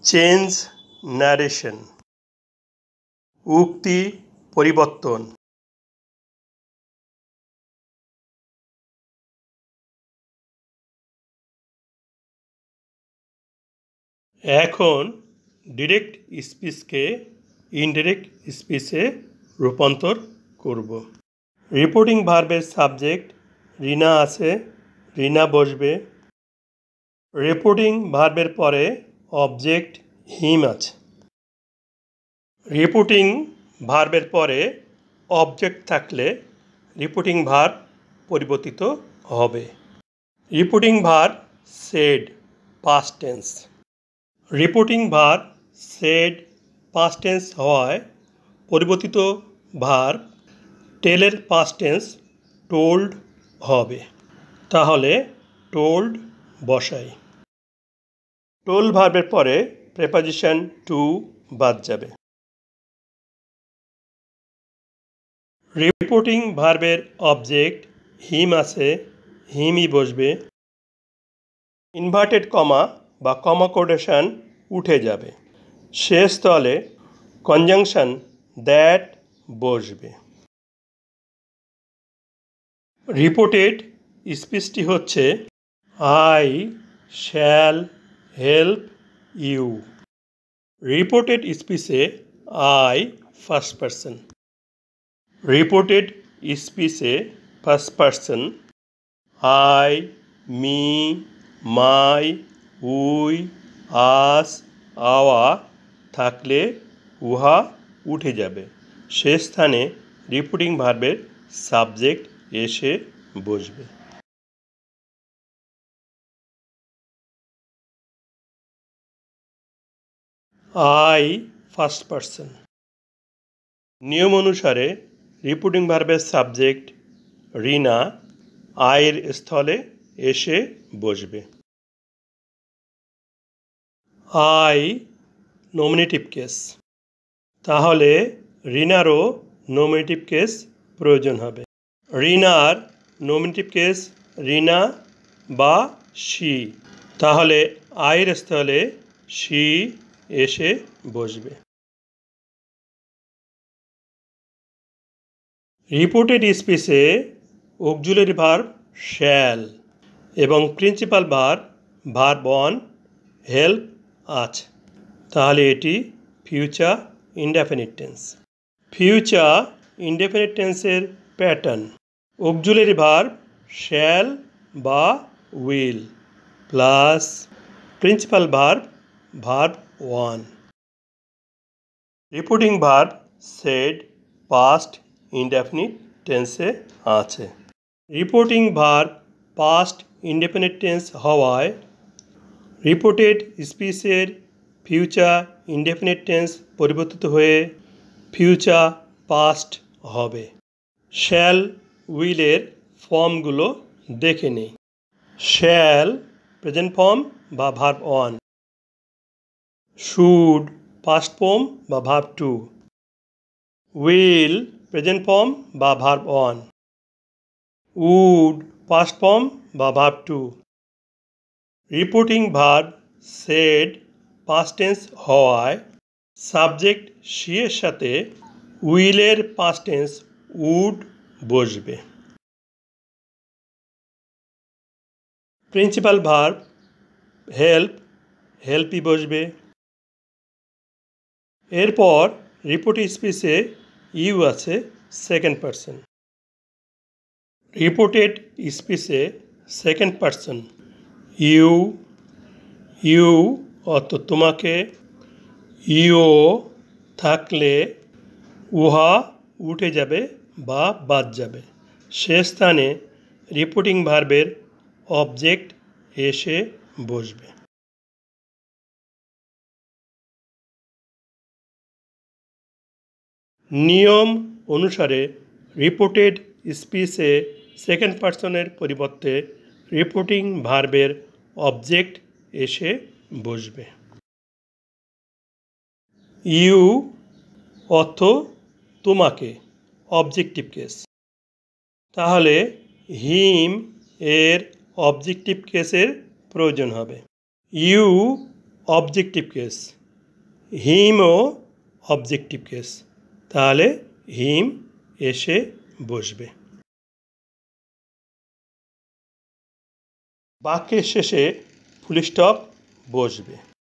Change narration, উক্তি পরিবর্তন। এখন ডিরেক্ট স্পিচকে ইনডিরেক্ট স্পিচে রূপান্তর করব। রিপোর্টিং ভার্বের সাবজেক্ট রিনা আছে, রিনা বসবে। রিপোর্টিং ভার্বের পরে অবজেক্ট হিম আছে। রিপোর্টিং ভার্বের পরে অবজেক্ট থাকলে রিপোর্টিং ভার্ব পরিবর্তিত হবে। Reporting verb said past tense. Reporting verb said past tense হওয়ায় পরিবর্তিত ভার্ব টেলের পাস্ট টেন্স টোল্ড হবে। তাহলে টোল্ড বসাই। টোল ভার্বের পরে প্রেপোজিশন টু বাদ যাবে। রিপোর্টিং ভার্বের অবজেক্ট হিম আছে, হিমই বসবে। ইনভার্টেড কমা বা কমা কোটেশন উঠে যাবে। শেষ স্থলে কনজাংশন দ্যাট বসবে। রিপোর্টেড স্পিচটি হচ্ছে I shall help you. Reported স্পিচে আই ফার্স্ট পারসন। রিপোর্টেড স্পিচে first person I, me, my, we, us, our থাকলে উহা উঠে যাবে। সে স্থানে রিপোর্টিং ভার্বের সাবজেক্ট এসে বসবে। I first person. নিয়ম অনুসারে রিপোর্টিং ভার্বের সাবজেক্ট রিনা আয়ের স্থলে এসে বসবে। আই নমিনেটিভ কেস, তাহলে রিনারও নমিনেটিভ কেস প্রয়োজন হবে। রিনার নমিনেটিভ কেস রিনা বা শি, তাহলে আয়ের স্থলে শি এসে বসবে। রিপোর্টেড স্পিচে অক্সিলারি ভার্ব শ্যাল এবং principal verb verb one help আছে, তাহলে এটি future indefinite tense. Future indefinite টেন্সের প্যাটার্ন অক্সিলারি ভার্ব শ্যাল বা will plus principal verb verb one. Reporting verb said past indefinite টেন্সে আছে। Reporting verb past indefinite tense হওয়ায় reported স্পিচের future indefinite tense পরিবর্তিত হয়ে ফিউচার পাস্ট হবে। Shall উইলের ফর্মগুলো দেখে নেই। শ্যাল প্রেজেন্ট ফর্ম বা verb one, should past form বা verb two, will present form বা verb one, would past form বা verb two. Reporting verb said past tense হওয়ায় সাবজেক্ট সি এর সাথে উইলের পাস্ট টেন্স উড বসবে। প্রিন্সিপাল ভার্ব হেল্প হেল্পই বসবে। এরপর রিপোর্টিং স্পিচে ইউ আছে সেকেন্ড পারসন। রিপোর্টেড স্পিচে সেকেন্ড পারসন ইউ, ইউ অর্থ তোমাকে, ইও থাকলে উহা উঠে যাবে বা বাদ যাবে। সে স্থানে রিপোর্টিং ভার্বের অবজেক্ট এসে বসবে। নিয়ম অনুসারে রিপোর্টেড স্পিচে সেকেন্ড পারসনের পরিবর্তে রিপোর্টিং ভার্বের অবজেক্ট এসে বসবে। ইউ অর্থ তোমাকে, অবজেক্টিভ কেস, তাহলে হিম এর অবজেক্টিভ কেসের প্রয়োজন হবে। ইউ অবজেক্টিভ কেস, হিমও অবজেক্টিভ কেস, তাহলে হিম এসে বসবে। বাক্যের শেষে ফুল স্টপ বসবে।